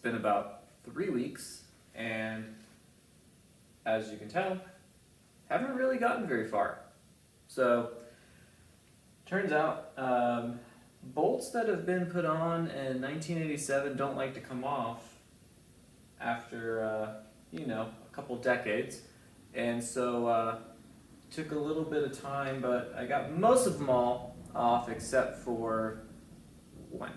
been about 3 weeks, and as you can tell, haven't really gotten very far. So, turns out, bolts that have been put on in 1987 don't like to come off after, a couple decades. And so, took a little bit of time, but I got most of them all off except for one.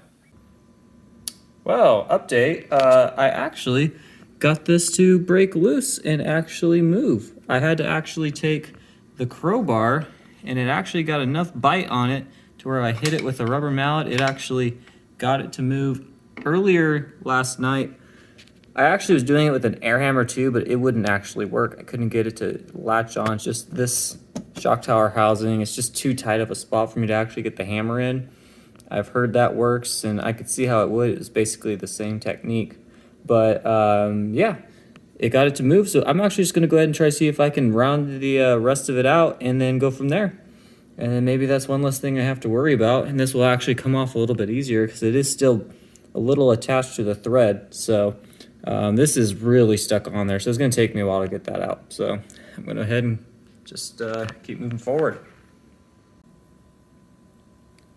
Well, update. I actually got this to break loose and actually move. I had to actually take the crowbar, and it actually got enough bite on it to where I hit it with a rubber mallet. It actually got it to move. Earlier last night, I actually was doing it with an air hammer too, but it wouldn't actually work. I couldn't get it to latch on. It's just this shock tower housing. It's just too tight of a spot for me to actually get the hammer in. I've heard that works, and I could see how it would. It's basically the same technique. But yeah, it got it to move. So I'm actually just going to go ahead and try to see if I can round the rest of it out and then go from there. And then maybe that's one less thing I have to worry about. And this will actually come off a little bit easier because it is still a little attached to the thread. So this is really stuck on there. So it's going to take me a while to get that out. So I'm going to go ahead and just keep moving forward.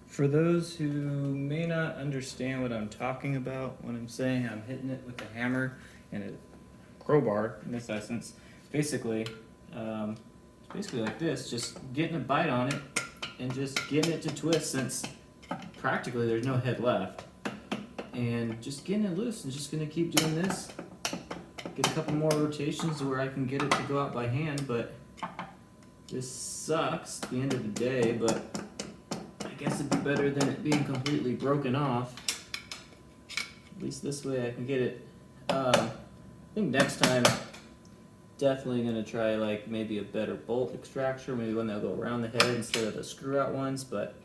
For those who may not understand what I'm talking about when I'm saying I'm hitting it with a hammer and a crowbar, in this essence, basically, it's basically like this, just getting a bite on it and just getting it to twist since practically there's no head left. And just getting it loose and just gonna keep doing this. Get a couple more rotations to where I can get it to go out by hand, but this sucks at the end of the day, but I guess it'd be better than it being completely broken off. At least this way I can get it. I think next time, definitely gonna try like maybe a better bolt extractor, maybe one that'll go around the head instead of the screw out ones. But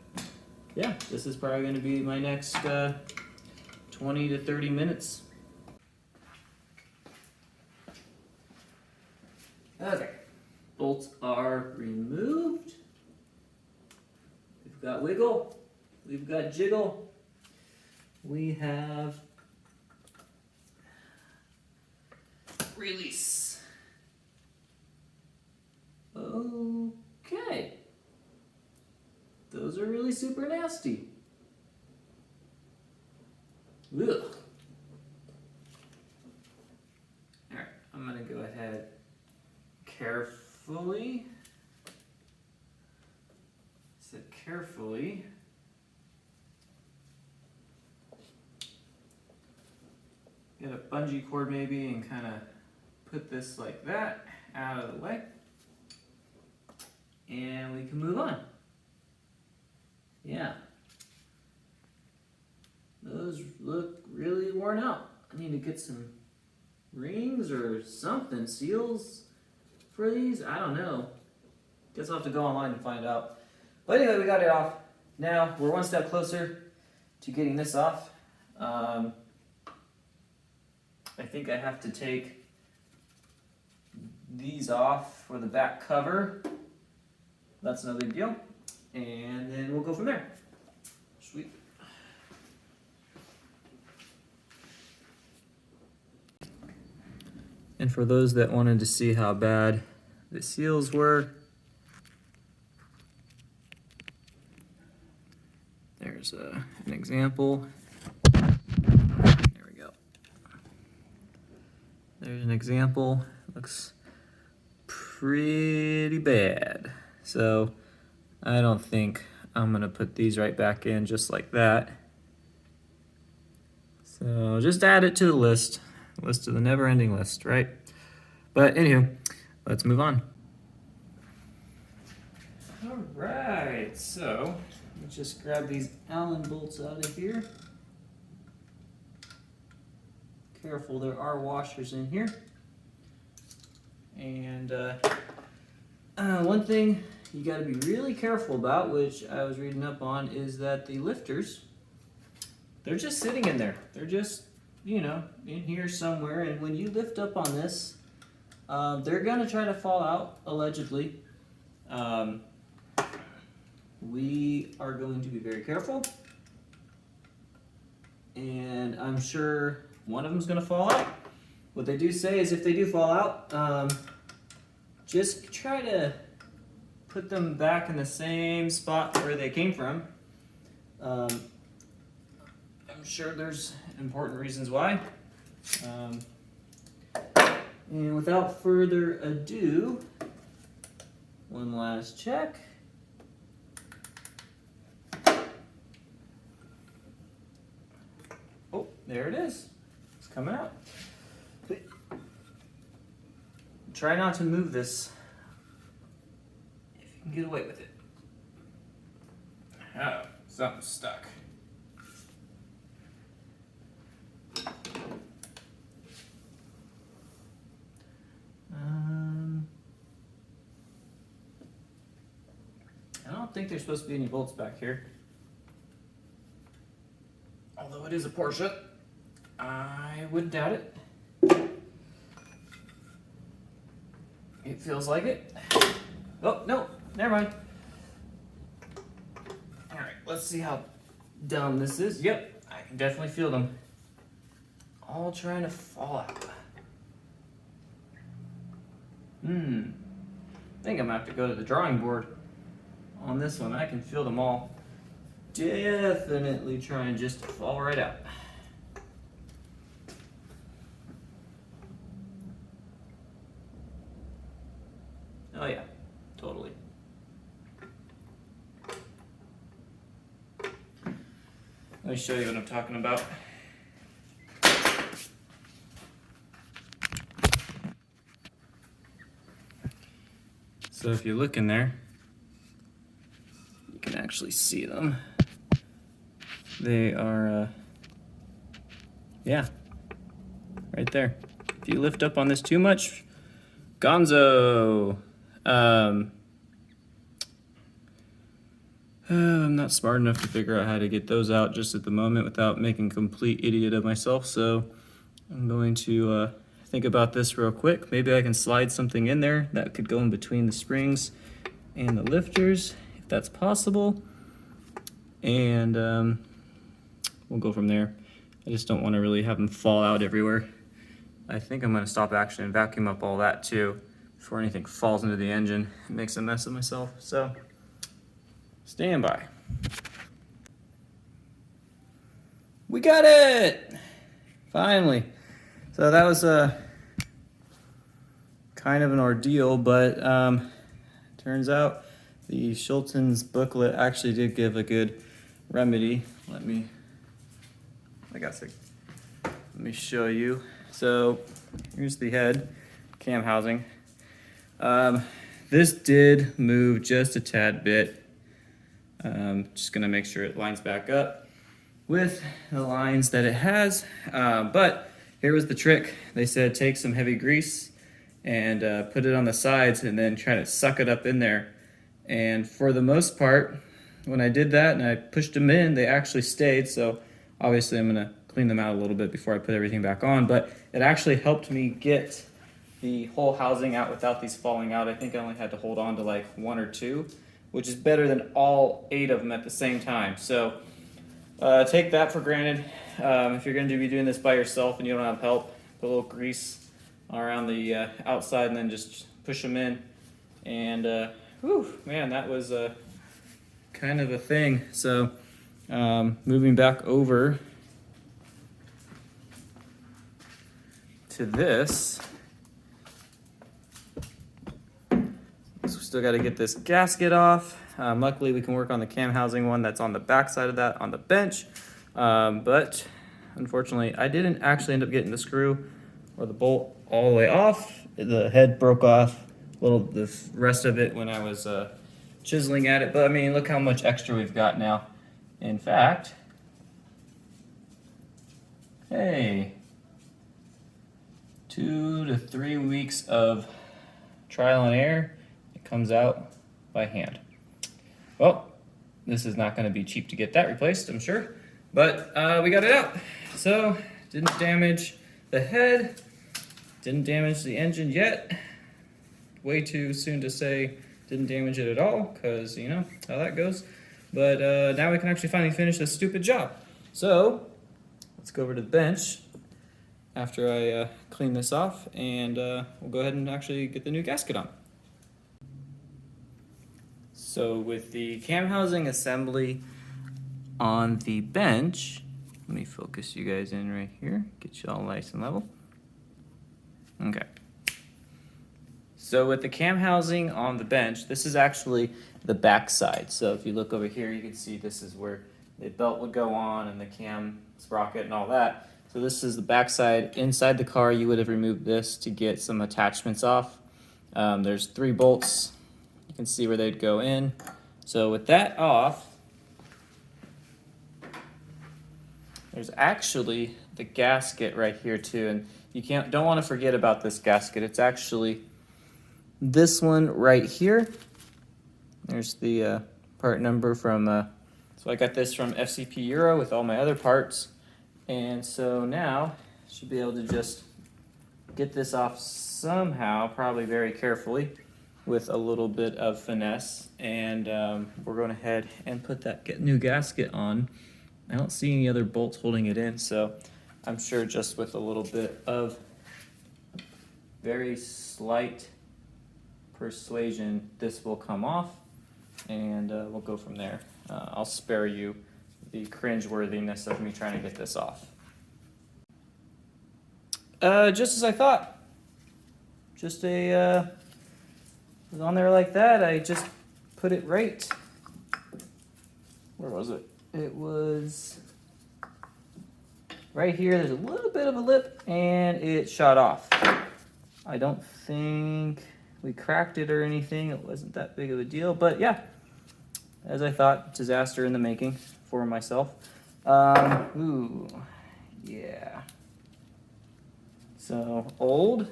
yeah, this is probably gonna be my next 20 to 30 minutes. Okay, bolts are removed. We've got wiggle, we've got jiggle, we have release. Okay, those are really super nasty. Ugh. Alright, I'm gonna go ahead carefully. Carefully get a bungee cord maybe and kind of put this like that out of the way, and we can move on. Yeah, those look really worn out. I need to get some rings or something, seals for these. I don't know. Guess I'll have to go online and find out. But anyway, we got it off. Now we're one step closer to getting this off. I think I have to take these off for the back cover. That's no big deal. And then we'll go from there. Sweet. And for those that wanted to see how bad the seals were, there's an example. There we go. There's an example. Looks pretty bad. So I don't think I'm gonna put these right back in just like that. So just add it to the list of the never-ending list, right? But anywho, let's move on. All right, so let's just grab these Allen bolts out of here. Careful, there are washers in here. And one thing you got to be really careful about, which I was reading up on, is that the lifters, they're just sitting in there. They're just, in here somewhere. And when you lift up on this, they're going to try to fall out, allegedly. We are going to be very careful. And I'm sure one of them's gonna fall out. What they do say is if they do fall out, just try to put them back in the same spot where they came from. I'm sure there's important reasons why. And without further ado, one last check. Oh, there it is. It's coming out. Try not to move this if you can get away with it. Oh, something's stuck. I don't think there's supposed to be any bolts back here. Although it is a Porsche, I would doubt it. It feels like it. Oh, no, never mind. All right, let's see how dumb this is. Yep, I can definitely feel them all trying to fall out. I think I'm gonna have to go to the drawing board on this one. I can feel them all definitely trying just to fall right out. Oh yeah, totally. Let me show you what I'm talking about. So if you look in there, you can actually see them. They are, yeah, right there. If you lift up on this too much, gonzo. I'm not smart enough to figure out how to get those out just at the moment without making a complete idiot of myself, so I'm going to think about this real quick. Maybe I can slide something in there that could go in between the springs and the lifters, if that's possible, and we'll go from there. I just don't want to really have them fall out everywhere. I think I'm going to stop action and vacuum up all that too before anything falls into the engine and makes a mess of myself. So, stand by. We got it! Finally. So that was a kind of an ordeal, but turns out the Schulten's booklet actually did give a good remedy. Let me show you. So here's the head cam housing. This did move just a tad bit. Just gonna make sure it lines back up with the lines that it has. But here was the trick. They said take some heavy grease and put it on the sides and then try to suck it up in there. And for the most part, when I did that and I pushed them in, they actually stayed. So obviously I'm gonna clean them out a little bit before I put everything back on, but it actually helped me get the whole housing out without these falling out. I think I only had to hold on to like 1 or 2, which is better than all 8 of them at the same time. So take that for granted. If you're going to be doing this by yourself and you don't have help, put a little grease around the outside and then just push them in. And whew, man, that was kind of a thing. So moving back over to this. Still got to get this gasket off. Luckily, we can work on the cam housing one that's on the back side of that on the bench. But unfortunately, I didn't actually end up getting the screw or the bolt all the way off. The head broke off the rest of it when I was chiseling at it. But I mean, look how much extra we've got now. In fact, hey, 2 to 3 weeks of trial and error. Comes out by hand. Well, this is not going to be cheap to get that replaced, I'm sure, but we got it out. So didn't damage the head, didn't damage the engine yet. Way too soon to say didn't damage it at all, because you know how that goes. But now we can actually finally finish this stupid job. So let's go over to the bench after I clean this off, and we'll go ahead and actually get the new gasket on. So with the cam housing assembly on the bench, let me focus you guys in right here, get you all nice and level. Okay. So with the cam housing on the bench, this is actually the back side. So if you look over here, you can see this is where the belt would go on and the cam sprocket and all that. So this is the back side. Inside the car, you would have removed this to get some attachments off. There's 3 bolts. You can see where they'd go in. So with that off, there's actually the gasket right here too. And you don't want to forget about this gasket. It's actually this one right here. There's the part number from, so I got this from FCP Euro with all my other parts. And so now I should be able to just get this off somehow, probably very carefully with a little bit of finesse. And we're going ahead and put that new gasket on. I don't see any other bolts holding it in, so I'm sure just with a little bit of very slight persuasion, this will come off, and we'll go from there. I'll spare you the cringe-worthiness of me trying to get this off. Just as I thought. Just it was on there like that. I just put it right. Where was it? It was right here. There's a little bit of a lip, and it shot off. I don't think we cracked it or anything. It wasn't that big of a deal, but yeah, as I thought, disaster in the making for myself. Ooh, yeah. So old,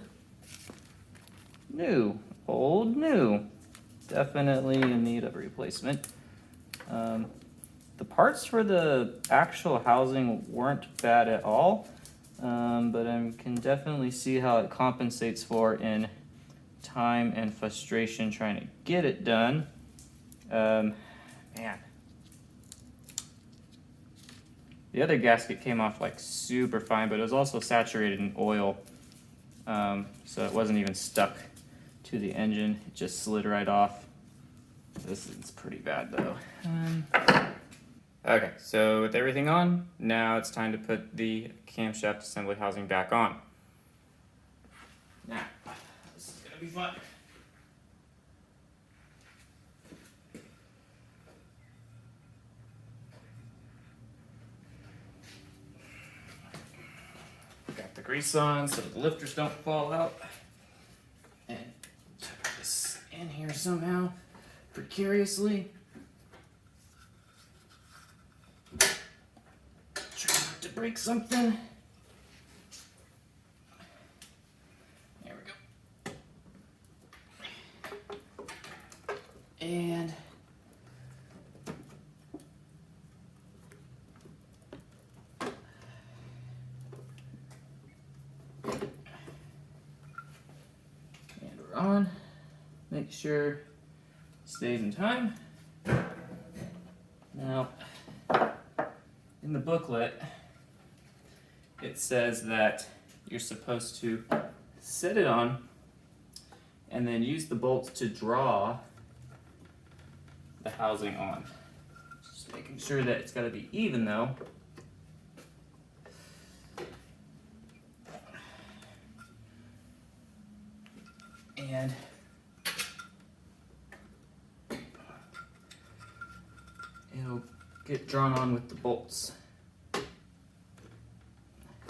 new, old, new. Definitely in need of replacement. The parts for the actual housing weren't bad at all, but I can definitely see how it compensates for in time and frustration trying to get it done. Man. The other gasket came off like super fine, but it was also saturated in oil, so it wasn't even stuck to the engine. It just slid right off. This is pretty bad though. Okay, so with everything on, now it's time to put the camshaft assembly housing back on. Now, this is gonna be fun. Got the grease on so the lifters don't fall out. And put this in here somehow, precariously. Try not to break something. There we go. And we're on. Make sure it stays in time. Now, in the booklet, it says that you're supposed to set it on and then use the bolts to draw the housing on. Just making sure that it's got to be even though. And it'll get drawn on with the bolts.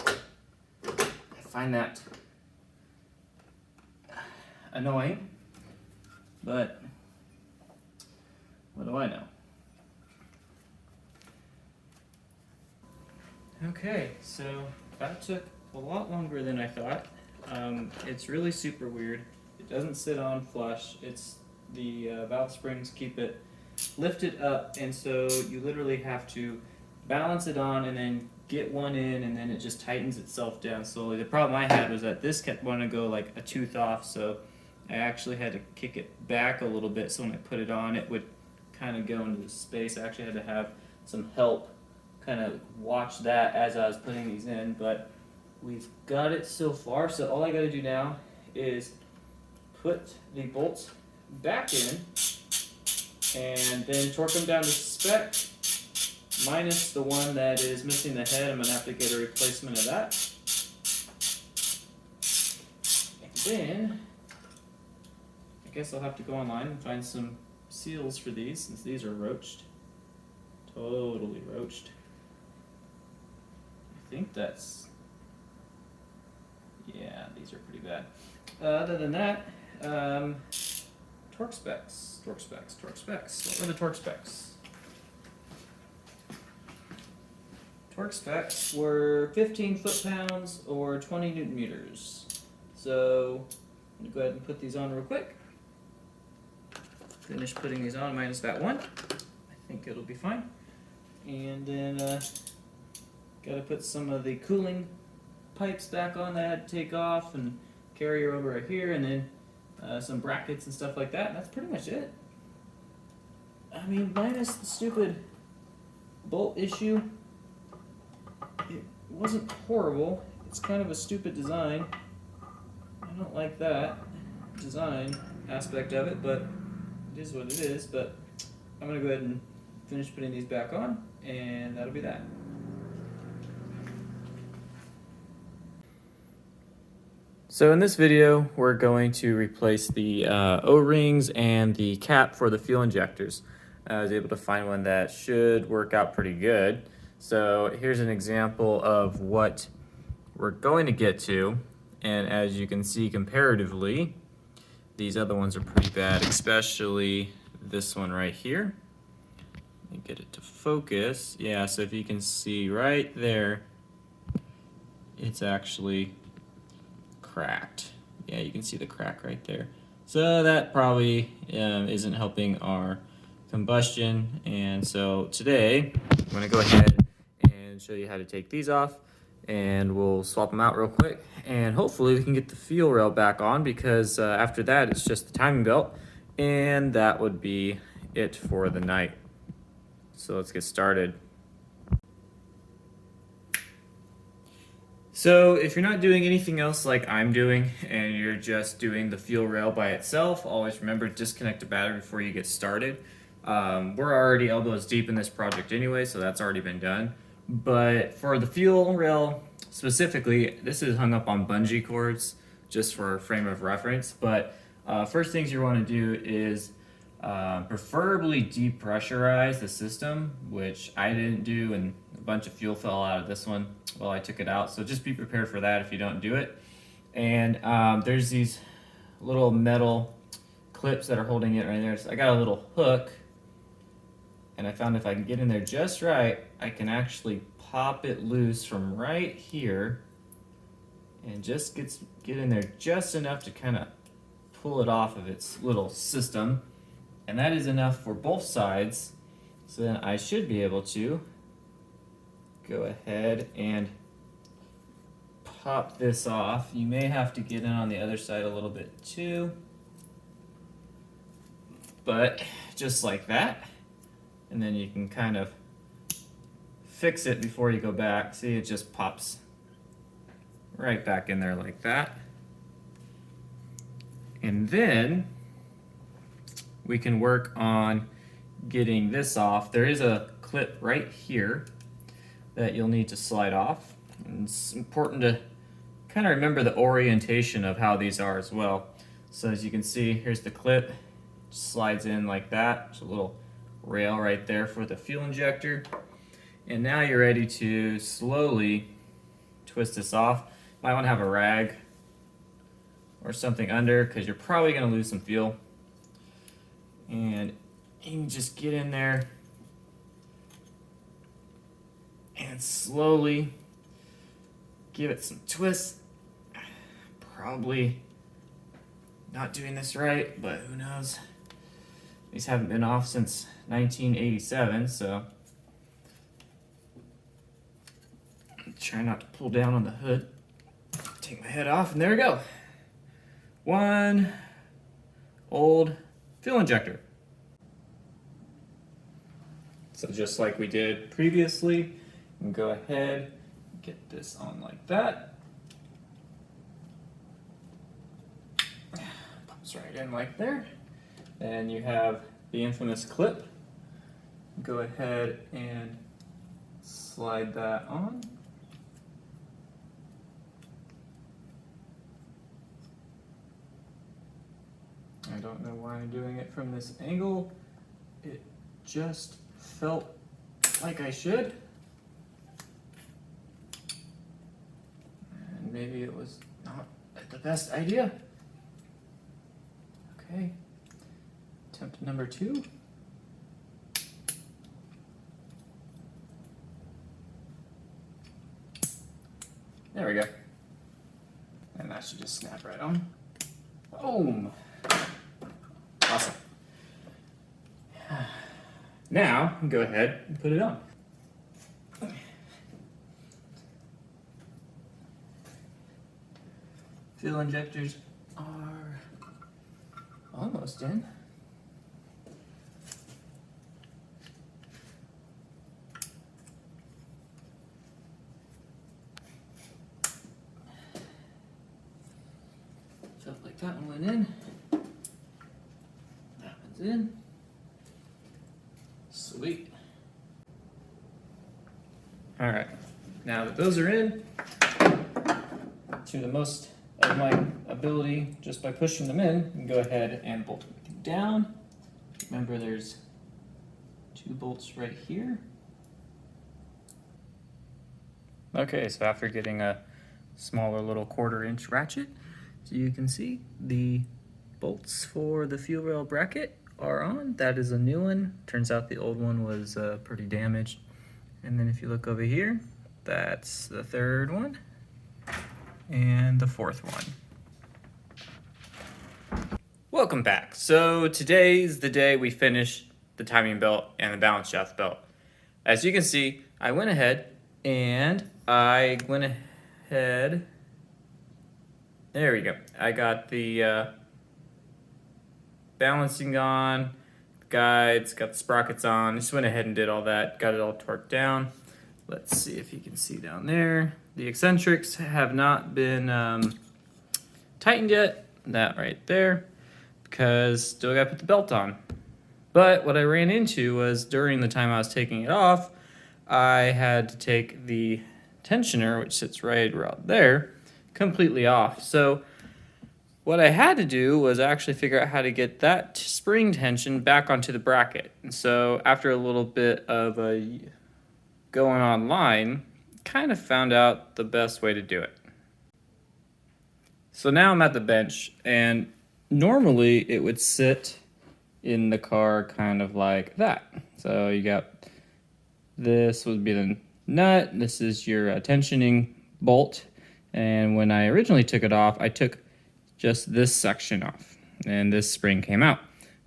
I find that annoying, but what do I know? Okay, so that took a lot longer than I thought. It's really super weird. It doesn't sit on flush. It's the valve springs keep it lifted up, and so you literally have to balance it on and then get one in, and then it just tightens itself down slowly. The problem I had was that this kept wanting to go like a tooth off, so I actually had to kick it back a little bit so when I put it on it would kind of go into the space. I actually had to have some help kind of watch that as I was putting these in, but we've got it so far. So all I gotta do now is put the bolts back in and then torque them down to spec, minus the one that is missing the head. I'm gonna have to get a replacement of that. And then I guess I'll have to go online and find some seals for these, since these are roached. Totally roached. I think that's, yeah, these are pretty bad. Other than that, torque specs. What were the torque specs? Torque specs were 15 foot-pounds or 20 newton meters. So I'm gonna go ahead and put these on real quick. Finish putting these on minus that one. I think it'll be fine. And then gotta put some of the cooling pipes back on that I had to take off and carry over here, and then some brackets and stuff like that. And that's pretty much it. I mean, minus the stupid bolt issue, it wasn't horrible. It's kind of a stupid design. I don't like that design aspect of it, but it is what it is. But I'm gonna go ahead and finish putting these back on, and that'll be that. So in this video, we're going to replace the O-rings and the cap for the fuel injectors. I was able to find one that should work out pretty good. So here's an example of what we're going to get to. And as you can see comparatively, these other ones are pretty bad, especially this one right here. Let me get it to focus. Yeah, so if you can see right there, it's actually cracked. Yeah, you can see the crack right there. So that probably isn't helping our combustion. And so today I'm going to go ahead and show you how to take these off, and we'll swap them out real quick, and hopefully we can get the fuel rail back on, because after that it's just the timing belt, and that would be it for the night. So let's get started. So if you're not doing anything else like I'm doing, and you're just doing the fuel rail by itself, always remember to disconnect the battery before you get started. We're already elbows deep in this project anyway, so that's already been done. But for the fuel rail specifically, this is hung up on bungee cords just for a frame of reference. But first things you want to do is preferably depressurize the system, which I didn't do, and a bunch of fuel fell out of this one while I took it out. So just be prepared for that if you don't do it. And there's these little metal clips that are holding it right there. So I got a little hook, and I found if I can get in there just right, I can actually pop it loose from right here, and just get in there just enough to kind of pull it off of its little system. And that is enough for both sides. So then I should be able to go ahead and pop this off. You may have to get in on the other side a little bit too, but just like that. And then you can kind of fix it before you go back. See, it just pops right back in there like that. And then we can work on getting this off. There is a clip right here that you'll need to slide off. And it's important to kind of remember the orientation of how these are as well. So as you can see, here's the clip. It slides in like that. There's a little rail right there for the fuel injector. And now you're ready to slowly twist this off. Might want to have a rag or something under, because you're probably going to lose some fuel. And you can just get in there and slowly give it some twists. Probably not doing this right, but who knows. These haven't been off since 1987, so try not to pull down on the hood. Take my head off, and there we go. One old fuel injector. So just like we did previously, you can go ahead and get this on like that. Fits right in like there. Then you have the infamous clip. Go ahead and slide that on. I don't know why I'm doing it from this angle. It just felt like I should. And maybe it was not the best idea. Okay, attempt number 2. There we go. And that should just snap right on. Boom! Awesome. Now, go ahead and put it on. Fuel injectors are almost in. Felt like that one went in. That one's in. Sweet. All right, now that those are in, to the most of my ability, just by pushing them in, you can go ahead and bolt everything down. Remember, there's 2 bolts right here. Okay, so after getting a smaller little 1/4 inch ratchet, so you can see the bolts for the fuel rail bracket are on. That is a new one. Turns out the old one was pretty damaged. And then if you look over here, that's the 3rd one and the 4th one. Welcome back. So today's the day we finish the timing belt and the balance shaft belt. As you can see, I went ahead, there we go. I got the balancing on, guides, got the sprockets on. Just went ahead and did all that, got it all torqued down. Let's see if you can see down there. The eccentrics have not been tightened yet, that right there, because still gotta put the belt on. But what I ran into was during the time I was taking it off, I had to take the tensioner, which sits right around there, completely off. So what I had to do was actually figure out how to get that spring tension back onto the bracket. And so after a little bit of going online, kind of found out the best way to do it. So now I'm at the bench, and normally it would sit in the car kind of like that. So you got, this would be the nut, this is your tensioning bolt, and when I originally took it off, I took just this section off, and this spring came out.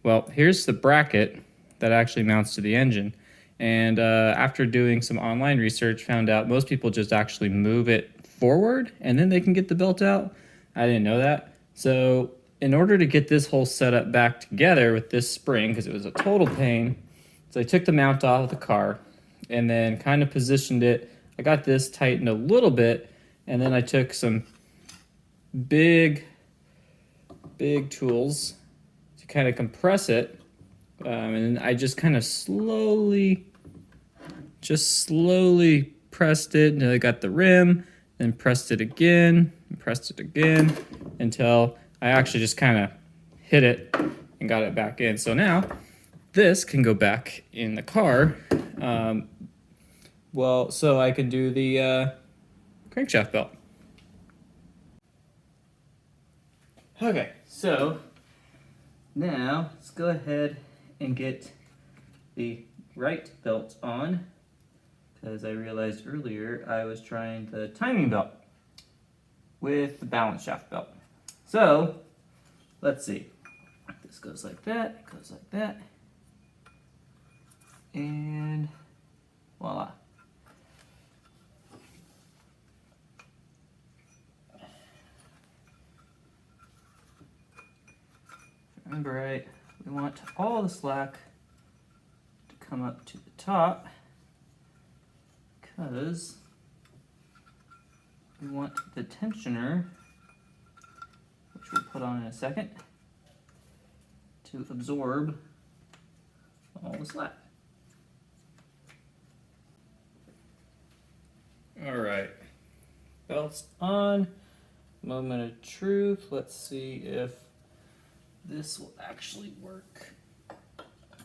Well, here's the bracket that actually mounts to the engine, and after doing some online research, found out most people just actually move it forward, and then they can get the belt out. I didn't know that. So in order to get this whole setup back together with this spring, because it was a total pain, so I took the mount off of the car, and then kind of positioned it. I got this tightened a little bit, and then I took some big tools to kind of compress it, and I just kind of slowly pressed it until I got the rim, then pressed it again, and pressed it again, until I actually just kind of hit it and got it back in. So now this can go back in the car. Well, so I can do the crankshaft belt. Okay, so now let's go ahead and get the right belt on, because I realized earlier I was trying the timing belt with the balance shaft belt. So let's see. This goes like that, it goes like that, and voila. Remember, right, we want all the slack to come up to the top, because we want the tensioner, which we'll put on in a second, to absorb all the slack. All right, belts on, moment of truth. Let's see if this will actually work.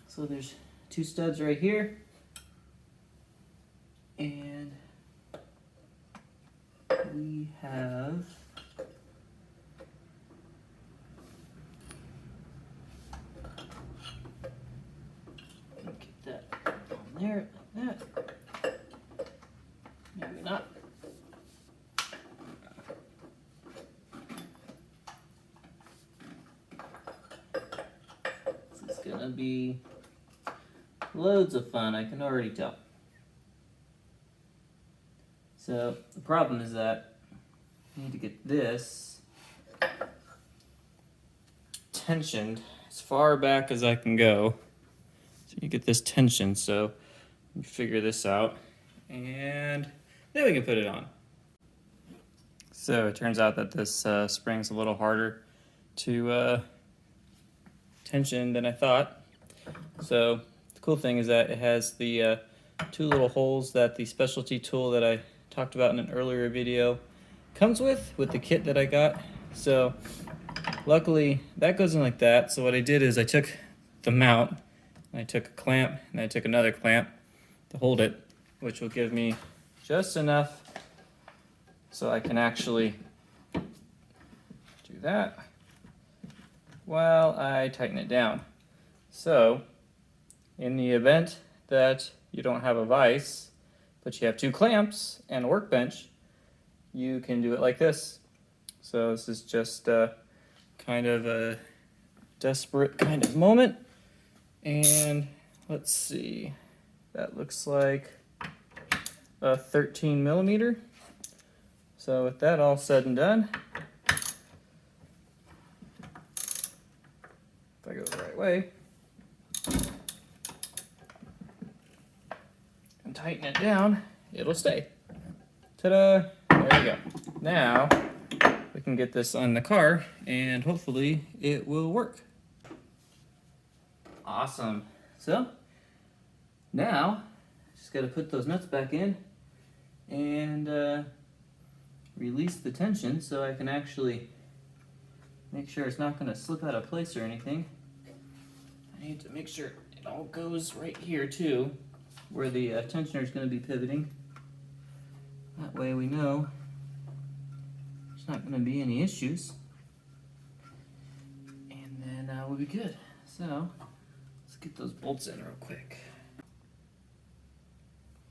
So there's 2 studs right here, and we have get that on there like that. Maybe not. This is gonna be loads of fun, I can already tell. So the problem is that I need to get this tensioned as far back as I can go. So you get this tension, so let me figure this out, and then we can put it on. So it turns out that this spring's a little harder to tension than I thought. So the cool thing is that it has the 2 little holes that the specialty tool that I talked about in an earlier video comes with the kit that I got. So luckily that goes in like that. So what I did is I took the mount, and I took a clamp, and I took another clamp to hold it, which will give me just enough so I can actually do that while I tighten it down. So in the event that you don't have a vise, but you have 2 clamps and a workbench, you can do it like this. So this is just kind of a desperate kind of moment. And let's see, that looks like a 13 millimeter. So with that all said and done, if I go the right way and tighten it down, it'll stay. Ta-da! There you go. Now we can get this on the car and hopefully it will work. Awesome. So now just got to put those nuts back in and release the tension so I can actually make sure it's not going to slip out of place or anything. I need to make sure it all goes right here too, where the tensioner is going to be pivoting. That way we know there's not going to be any issues, and then we'll be good. So let's get those bolts in real quick.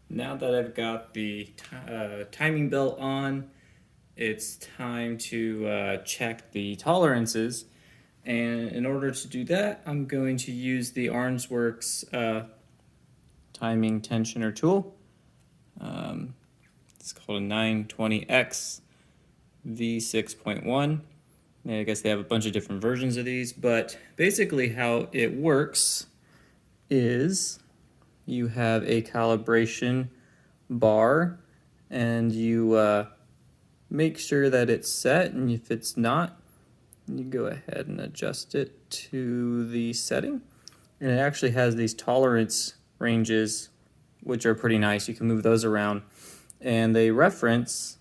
Now that I've got the timing belt on, it's time to check the tolerances. And in order to do that, I'm going to use the Arnsworks timing tensioner tool. It's called a 920X V6.1. I guess they have a bunch of different versions of these, but basically how it works is you have a calibration bar and you make sure that it's set, and if it's not, you go ahead and adjust it to the setting. And it actually has these tolerance ranges, which are pretty nice. You can move those around, and they reference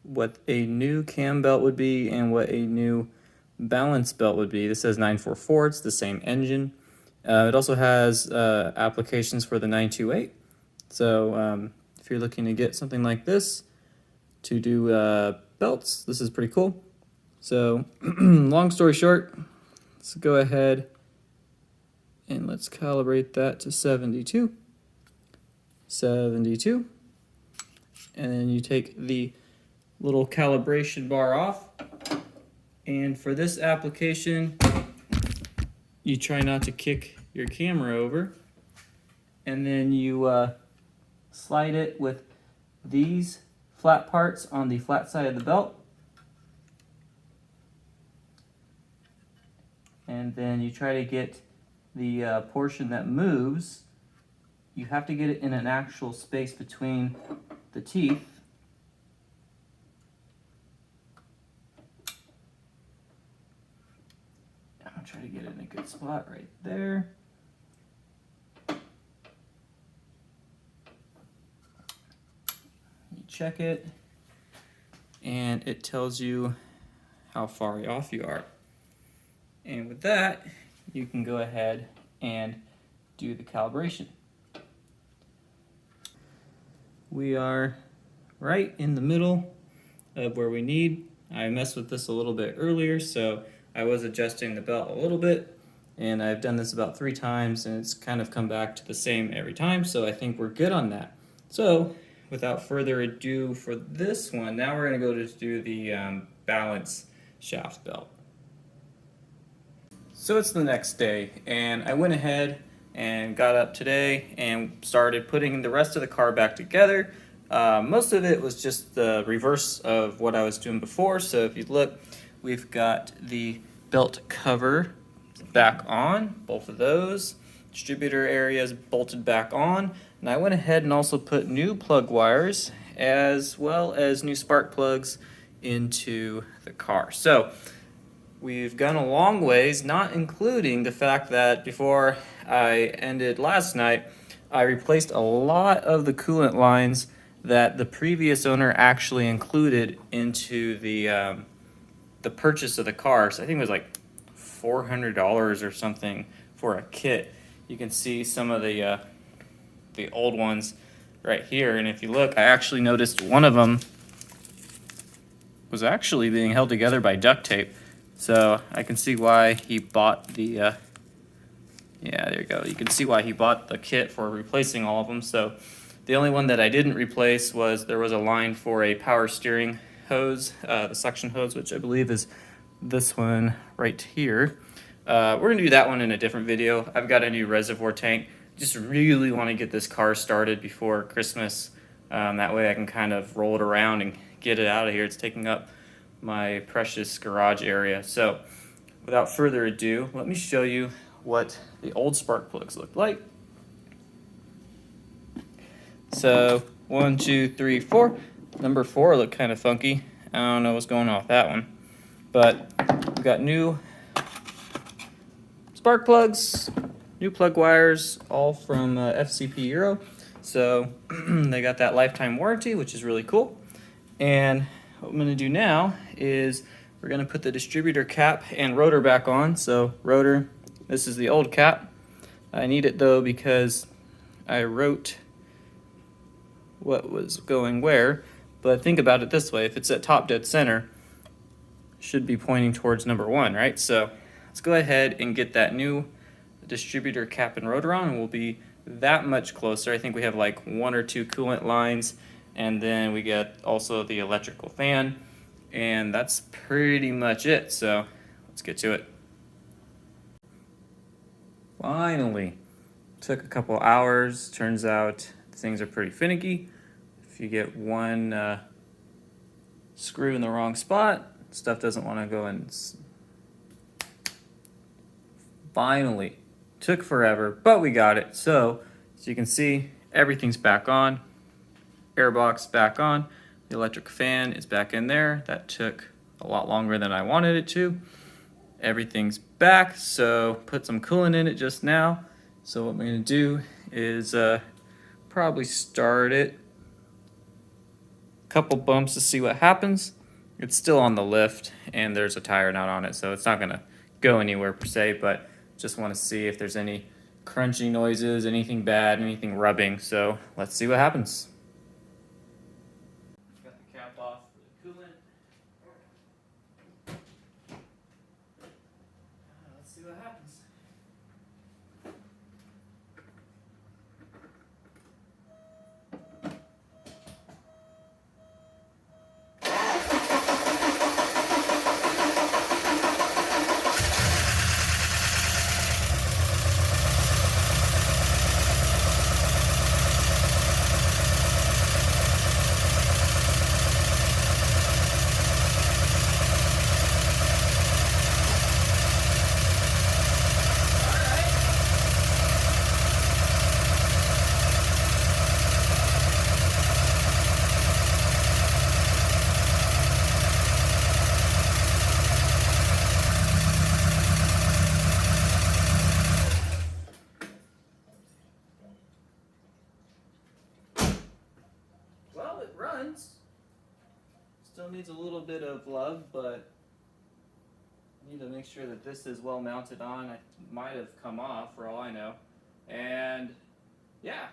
what a new cam belt would be and what a new balance belt would be. This says 944, it's the same engine. It also has applications for the 928. So if you're looking to get something like this to do belts, this is pretty cool. So long story short, let's go ahead and let's calibrate that to 72. 72. And then you take the little calibration bar off. And for this application, you try not to kick your camera over. And then you slide it with these flat parts on the flat side of the belt. And then you try to get the portion that moves. You have to get it in an actual space between the teeth. I'll try to get it in a good spot right there. You check it, and it tells you how far off you are. And with that, you can go ahead and do the calibration. We are right in the middle of where we need. I messed with this a little bit earlier, so I was adjusting the belt a little bit, and I've done this about 3 times, and it's kind of come back to the same every time, so I think we're good on that. So without further ado for this one, now we're going to go to do the balance shaft belt. So it's the next day, and I went ahead and got up today and started putting the rest of the car back together. Most of it was just the reverse of what I was doing before. So if you look, we've got the belt cover back on, both of those. Distributor areas bolted back on. And I went ahead and also put new plug wires as well as new spark plugs into the car. So we've gone a long ways, not including the fact that before I ended last night, I replaced a lot of the coolant lines that the previous owner actually included into the purchase of the car. So I think it was like $400 or something for a kit. You can see some of the old ones right here, and if you look, I actually noticed one of them was actually being held together by duct tape. So I can see why he bought the, yeah, there you go. You can see why he bought the kit for replacing all of them. So the only one that I didn't replace was there was a line for a power steering hose, the suction hose, which I believe is this one right here. We're gonna do that one in a different video. I've got a new reservoir tank. Just really want to get this car started before Christmas. That way I can kind of roll it around and get it out of here. It's taking up my precious garage area. So without further ado, let me show you what the old spark plugs looked like. So 1, 2, 3, 4. Number 4 looked kind of funky. I don't know what's going on with that one. But we've got new spark plugs, new plug wires, all from FCP Euro. So they got that lifetime warranty, which is really cool. And what I'm going to do now is we're going to put the distributor cap and rotor back on. So rotor, this is the old cap. I need it though because I wrote what was going where. But think about it this way, if it's at top dead center, it should be pointing towards number 1, right? So let's go ahead and get that new distributor cap and rotor on, and we'll be that much closer. I think we have like 1 or 2 coolant lines, and then we get also the electrical fan, and that's pretty much it. So let's get to it. Finally, took a couple hours. Turns out things are pretty finicky. If you get one screw in the wrong spot, stuff doesn't want to go in. Finally, took forever, but we got it. So as you can see, everything's back on. Airbox back on. The electric fan is back in there. That took a lot longer than I wanted it to. Everything's back, so put some coolant in it just now. So what I'm going to do is probably start it. Couple bumps to see what happens. It's still on the lift, and there's a tire nut on it, so it's not going to go anywhere per se, but just want to see if there's any crunchy noises, anything bad, anything rubbing. So let's see what happens. Got the cap off for the coolant. Let's see what happens. runs. Still needs a little bit of love, but I need to make sure that this is well mounted on. I might have come off for all I know. And yeah,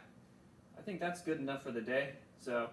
I think that's good enough for the day. So